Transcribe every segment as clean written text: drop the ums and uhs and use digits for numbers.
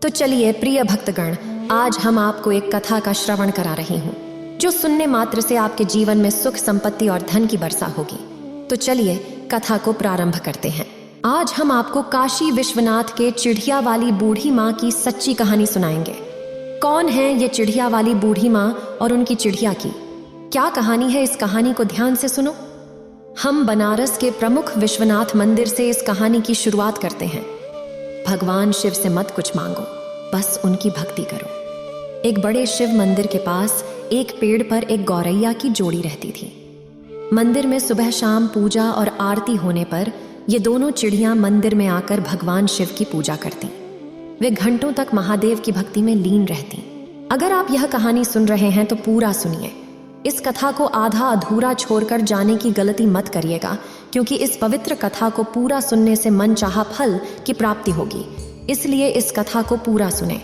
तो चलिए प्रिय भक्तगण, आज हम आपको एक कथा का श्रवण करा रही हूँ जो सुनने मात्र से आपके जीवन में सुख, संपत्ति और धन की वर्षा होगी। तो चलिए कथा को प्रारंभ करते हैं। आज हम आपको काशी विश्वनाथ के चिड़िया वाली बूढ़ी माँ की सच्ची कहानी सुनाएंगे। कौन है ये चिड़िया वाली बूढ़ी माँ और उनकी चिड़िया की क्या कहानी है, इस कहानी को ध्यान से सुनो। हम बनारस के प्रमुख विश्वनाथ मंदिर से इस कहानी की शुरुआत करते हैं। भगवान शिव से मत कुछ मांगो, बस उनकी भक्ति करो। एक बड़े शिव मंदिर के पास एक पेड़ पर एक गौरैया की जोड़ी रहती थी। मंदिर में सुबह शाम पूजा और आरती होने पर ये दोनों चिड़ियां मंदिर में आकर भगवान शिव की पूजा करती। वे घंटों तक महादेव की भक्ति में लीन रहती। अगर आप यह कहानी सुन रहे हैं तो पूरा सुनिए। इस कथा को आधा अधूरा छोड़कर जाने की गलती मत करिएगा, क्योंकि इस पवित्र कथा को पूरा सुनने से मनचाहा फल की प्राप्ति होगी। इसलिए इस कथा को पूरा सुने।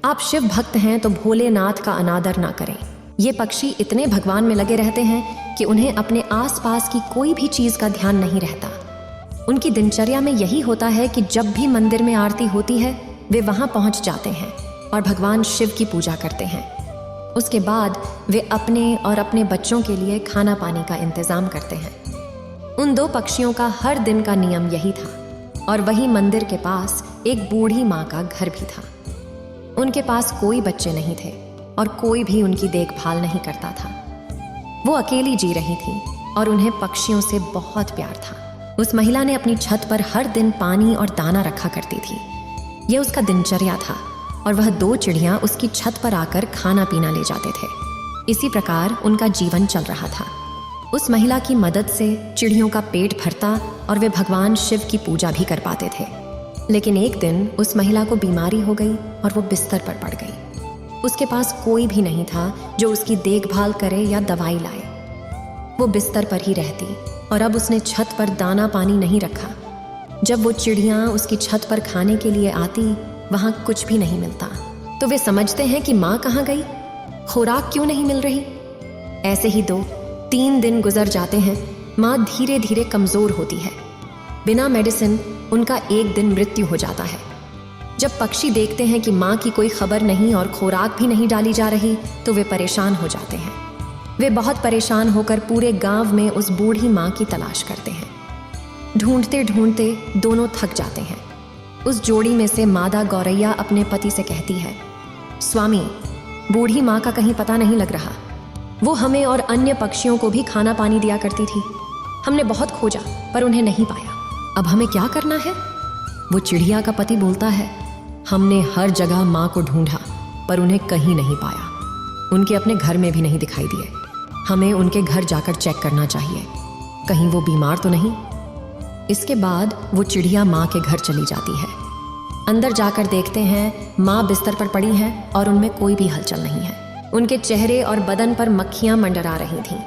आप शिव भक्त हैं तो भोलेनाथ का अनादर ना करें। ये पक्षी इतने भगवान में लगे रहते हैं कि उन्हें अपने आसपास की कोई भी चीज का ध्यान नहीं रहता। उनकी दिनचर्या में यही होता है कि जब भी मंदिर में आरती होती है वे वहां पहुंच जाते हैं और भगवान शिव की पूजा करते हैं। उसके बाद वे अपने और अपने बच्चों के लिए खाना पानी का इंतजाम करते हैं। उन दो पक्षियों का हर दिन का नियम यही था। और वही मंदिर के पास एक बूढ़ी माँ का घर भी था। उनके पास कोई बच्चे नहीं थे और कोई भी उनकी देखभाल नहीं करता था। वो अकेली जी रही थी और उन्हें पक्षियों से बहुत प्यार था। उस महिला ने अपनी छत पर हर दिन पानी और दाना रखा करती थी। यह उसका दिनचर्या था और वह दो चिड़ियां उसकी छत पर आकर खाना पीना ले जाते थे। इसी प्रकार उनका जीवन चल रहा था। उस महिला की मदद से चिड़ियों का पेट भरता और वे भगवान शिव की पूजा भी कर पाते थे। लेकिन एक दिन उस महिला को बीमारी हो गई और वो बिस्तर पर पड़ गई। उसके पास कोई भी नहीं था जो उसकी देखभाल करे या दवाई लाए। वो बिस्तर पर ही रहती और अब उसने छत पर दाना पानी नहीं रखा। जब वो चिड़ियां उसकी छत पर खाने के लिए आती, वहां कुछ भी नहीं मिलता। तो वे समझते हैं कि माँ कहाँ गई, खुराक क्यों नहीं मिल रही। ऐसे ही 2-3 दिन गुजर जाते हैं। माँ धीरे धीरे कमजोर होती है। बिना मेडिसिन उनका एक दिन मृत्यु हो जाता है। जब पक्षी देखते हैं कि माँ की कोई खबर नहीं और खुराक भी नहीं डाली जा रही, तो वे परेशान हो जाते हैं। वे बहुत परेशान होकर पूरे गांव में उस बूढ़ी माँ की तलाश करते हैं। ढूंढते ढूंढते दोनों थक जाते हैं। उस जोड़ी में से मादा गौरैया अपने पति से कहती है, स्वामी, बूढ़ी माँ का कहीं पता नहीं लग रहा। वो हमें और अन्य पक्षियों को भी खाना पानी दिया करती थी। हमने बहुत खोजा पर उन्हें नहीं पाया। अब हमें क्या करना है। वो चिड़िया का पति बोलता है, हमने हर जगह माँ को ढूंढा पर उन्हें कहीं नहीं पाया। उनके अपने घर में भी नहीं दिखाई दिए। हमें उनके घर जाकर चेक करना चाहिए, कहीं वो बीमार तो नहीं। इसके बाद वो चिड़िया माँ के घर चली जाती है। अंदर जाकर देखते हैं माँ बिस्तर पर पड़ी हैं और उनमें कोई भी हलचल नहीं है। उनके चेहरे और बदन पर मक्खियाँ मंडरा रही थीं।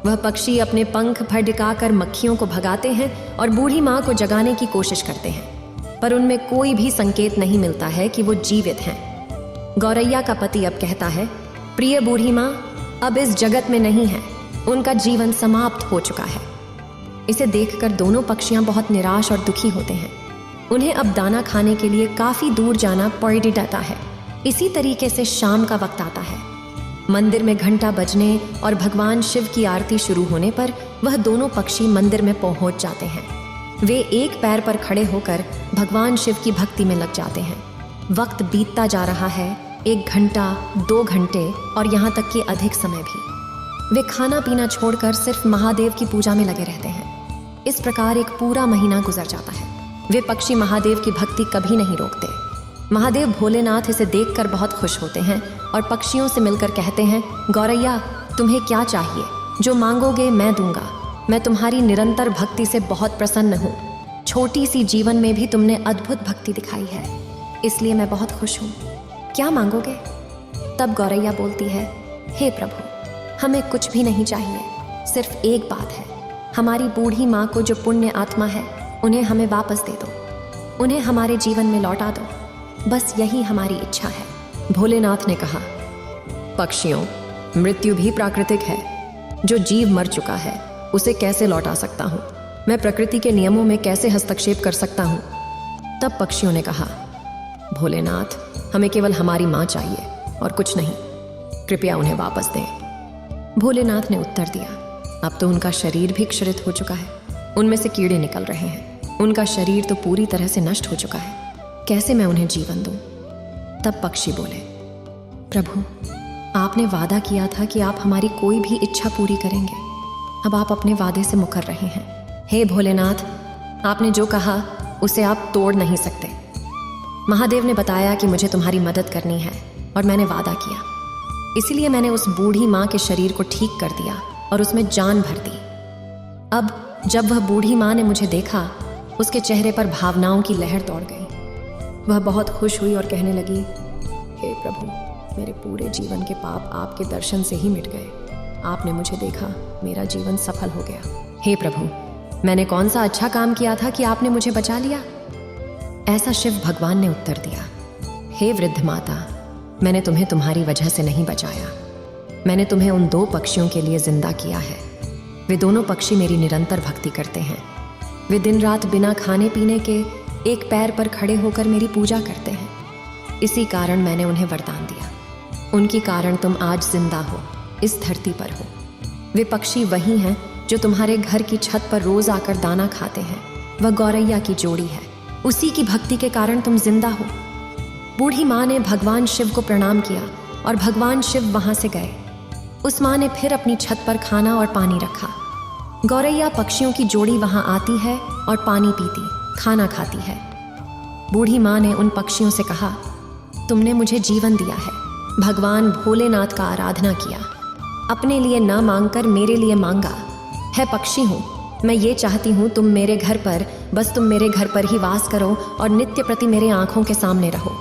वह पक्षी अपने पंख फड़काकर मक्खियों को भगाते हैं और बूढ़ी माँ को जगाने की कोशिश करते हैं, पर उनमें कोई भी संकेत नहीं मिलता है कि वो जीवित हैं। गौरैया का पति अब कहता है, प्रिय बूढ़ी माँ अब इस जगत में नहीं है, उनका जीवन समाप्त हो चुका है। इसे देखकर दोनों पक्षियां बहुत निराश और दुखी होते हैं। उन्हें अब दाना खाने के लिए काफी दूर जाना पड़ जाता है। इसी तरीके से शाम का वक्त आता है। मंदिर में घंटा बजने और भगवान शिव की आरती शुरू होने पर वह दोनों पक्षी मंदिर में पहुंच जाते हैं। वे एक पैर पर खड़े होकर भगवान शिव की भक्ति में लग जाते हैं। वक्त बीतता जा रहा है, 1 घंटा, 2 घंटे और यहाँ तक कि अधिक समय भी। वे खाना पीना छोड़कर सिर्फ महादेव की पूजा में लगे रहते हैं। इस प्रकार एक पूरा महीना गुजर जाता है। वे पक्षी महादेव की भक्ति कभी नहीं रोकते। महादेव भोलेनाथ इसे देखकर बहुत खुश होते हैं और पक्षियों से मिलकर कहते हैं, गौरैया तुम्हें क्या चाहिए, जो मांगोगे मैं दूंगा। मैं तुम्हारी निरंतर भक्ति से बहुत प्रसन्न हूँ। छोटी सी जीवन में भी तुमने अद्भुत भक्ति दिखाई है, इसलिए मैं बहुत खुश हूँ। क्या मांगोगे। तब गौरैया बोलती है, हे प्रभु हमें कुछ भी नहीं चाहिए, सिर्फ एक बात है, हमारी बूढ़ी माँ को जो पुण्य आत्मा है उन्हें हमें वापस दे दो, उन्हें हमारे जीवन में लौटा दो, बस यही हमारी इच्छा है। भोलेनाथ ने कहा, पक्षियों मृत्यु भी प्राकृतिक है। जो जीव मर चुका है उसे कैसे लौटा सकता हूँ, मैं प्रकृति के नियमों में कैसे हस्तक्षेप कर सकता हूँ। तब पक्षियों ने कहा, भोलेनाथ हमें केवल हमारी माँ चाहिए और कुछ नहीं। कृपया उन्हें वापस दें। भोलेनाथ ने उत्तर दिया, अब तो उनका शरीर भी क्षरित हो चुका है, उनमें से कीड़े निकल रहे हैं, उनका शरीर तो पूरी तरह से नष्ट हो चुका है, कैसे मैं उन्हें जीवन दूं? तब पक्षी बोले, प्रभु, आपने वादा किया था कि आप हमारी कोई भी इच्छा पूरी करेंगे, अब आप अपने वादे से मुकर रहे हैं। हे भोलेनाथ, आपने जो कहा उसे आप तोड़ नहीं सकते। महादेव ने बताया कि मुझे तुम्हारी मदद करनी है और मैंने वादा किया, इसीलिए मैंने उस बूढ़ी माँ के शरीर को ठीक कर दिया और उसमें जान भर दी। अब जब वह बूढ़ी माँ ने मुझे देखा, उसके चेहरे पर भावनाओं की लहर दौड़ गई। वह बहुत खुश हुई और कहने लगी, हे प्रभु, मेरे पूरे जीवन के पाप आपके दर्शन से ही मिट गए। आपने मुझे देखा, मेरा जीवन सफल हो गया। हे प्रभु, मैंने कौन सा अच्छा काम किया था कि आपने मुझे बचा लिया? ऐसा शिव भगवान ने उत्तर दिया, हे वृद्ध माता, मैंने तुम्हें तुम्हारी वजह से नहीं बचाया। मैंने तुम्हें उन 2 पक्षियों के लिए जिंदा किया है। वे दोनों पक्षी मेरी निरंतर भक्ति करते हैं। वे दिन रात बिना खाने पीने के एक पैर पर खड़े होकर मेरी पूजा करते हैं। इसी कारण मैंने उन्हें वरदान दिया। उनके कारण तुम आज जिंदा हो, इस धरती पर हो। वे पक्षी वही हैं जो तुम्हारे घर की छत पर रोज आकर दाना खाते हैं। वह गौरैया की जोड़ी है, उसी की भक्ति के कारण तुम जिंदा हो। बूढ़ी माँ ने भगवान शिव को प्रणाम किया और भगवान शिव वहां से गए। उस माँ ने फिर अपनी छत पर खाना और पानी रखा। गौरैया पक्षियों की जोड़ी वहां आती है और पानी पीती, खाना खाती है। बूढ़ी माँ ने उन पक्षियों से कहा, तुमने मुझे जीवन दिया है, भगवान भोलेनाथ का आराधना किया, अपने लिए ना मांगकर मेरे लिए मांगा है। पक्षी हूँ मैं, ये चाहती हूँ तुम मेरे घर पर, बस तुम मेरे घर पर ही वास करो और नित्य प्रति मेरे आंखों के सामने रहो।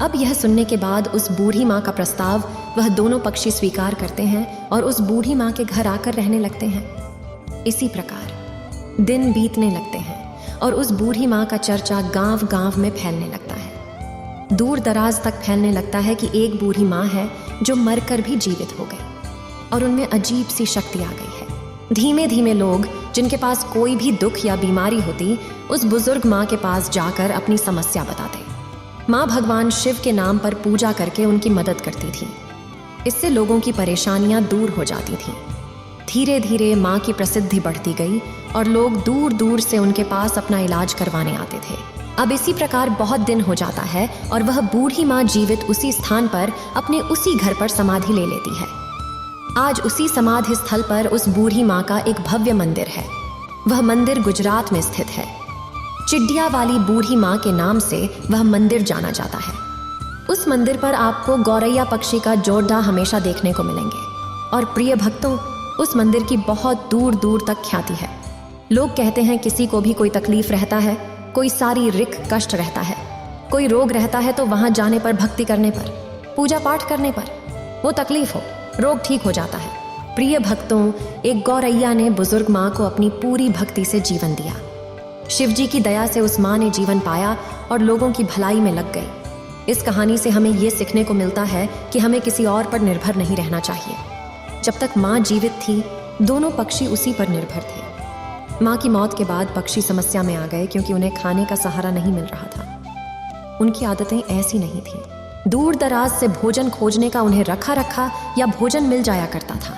अब यह सुनने के बाद उस बूढ़ी माँ का प्रस्ताव वह दोनों पक्षी स्वीकार करते हैं और उस बूढ़ी माँ के घर आकर रहने लगते हैं। इसी प्रकार दिन बीतने लगते हैं और उस बूढ़ी माँ का चर्चा गांव-गांव में फैलने लगता है। दूर दराज तक फैलने लगता है कि एक बूढ़ी माँ है जो मरकर भी जीवित हो गई और उनमें अजीब सी शक्ति आ गई है। धीमे धीमे लोग जिनके पास कोई भी दुख या बीमारी होती, उस बुजुर्ग माँ के पास जाकर अपनी समस्या बताते। माँ भगवान शिव के नाम पर पूजा करके उनकी मदद करती थी। इससे लोगों की परेशानियां दूर हो जाती थीं। धीरे धीरे माँ की प्रसिद्धि बढ़ती गई और लोग दूर दूर से उनके पास अपना इलाज करवाने आते थे। अब इसी प्रकार बहुत दिन हो जाता है और वह बूढ़ी माँ जीवित उसी स्थान पर अपने उसी घर पर समाधि ले लेती है। आज उसी समाधि स्थल पर उस बूढ़ी माँ का एक भव्य मंदिर है। वह मंदिर गुजरात में स्थित है। चिड़िया वाली बूढ़ी माँ के नाम से वह मंदिर जाना जाता है। उस मंदिर पर आपको गौरैया पक्षी का जोड़ा हमेशा देखने को मिलेंगे और प्रिय भक्तों, उस मंदिर की बहुत दूर दूर तक ख्याति है। लोग कहते हैं किसी को भी कोई तकलीफ रहता है, कोई शारीरिक कष्ट रहता है, कोई रोग रहता है, तो वहां जाने पर, भक्ति करने पर, पूजा पाठ करने पर वो तकलीफ हो, रोग ठीक हो जाता है। प्रिय भक्तों, एक गौरैया ने बुजुर्ग माँ को अपनी पूरी भक्ति से जीवन दिया। शिवजी की दया से उस माँ ने जीवन पाया और लोगों की भलाई में लग गई। इस कहानी से हमें ये सीखने को मिलता है कि हमें किसी और पर निर्भर नहीं रहना चाहिए। जब तक माँ जीवित थी, दोनों पक्षी उसी पर निर्भर थे। माँ की मौत के बाद पक्षी समस्या में आ गए क्योंकि उन्हें खाने का सहारा नहीं मिल रहा था। उनकी आदतें ऐसी नहीं थीं। दूर दराज से भोजन खोजने का उन्हें रखा रखा या भोजन मिल जाया करता था।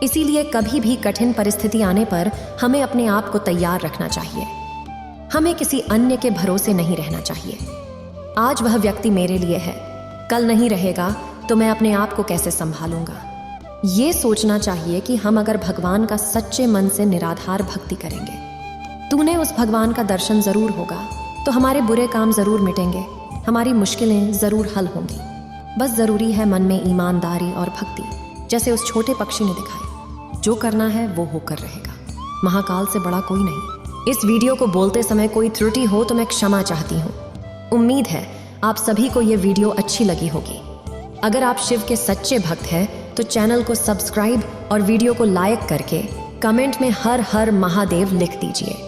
इसीलिए कभी भी कठिन परिस्थिति आने पर हमें अपने आप को तैयार रखना चाहिए। हमें किसी अन्य के भरोसे नहीं रहना चाहिए। आज वह व्यक्ति मेरे लिए है, कल नहीं रहेगा, तो मैं अपने आप को कैसे संभालूंगा। ये सोचना चाहिए कि हम अगर भगवान का सच्चे मन से निराधार भक्ति करेंगे, तूने उस भगवान का दर्शन जरूर होगा, तो हमारे बुरे काम जरूर मिटेंगे, हमारी मुश्किलें जरूर हल होंगी। बस जरूरी है मन में ईमानदारी और भक्ति, जैसे उस छोटे पक्षी ने दिखाई। जो करना है वो होकर रहेगा। महाकाल से बड़ा कोई नहीं। इस वीडियो को बोलते समय कोई त्रुटि हो तो मैं क्षमा चाहती हूँ। उम्मीद है आप सभी को ये वीडियो अच्छी लगी होगी। अगर आप शिव के सच्चे भक्त हैं तो चैनल को सब्सक्राइब और वीडियो को लाइक करके कमेंट में हर हर महादेव लिख दीजिए।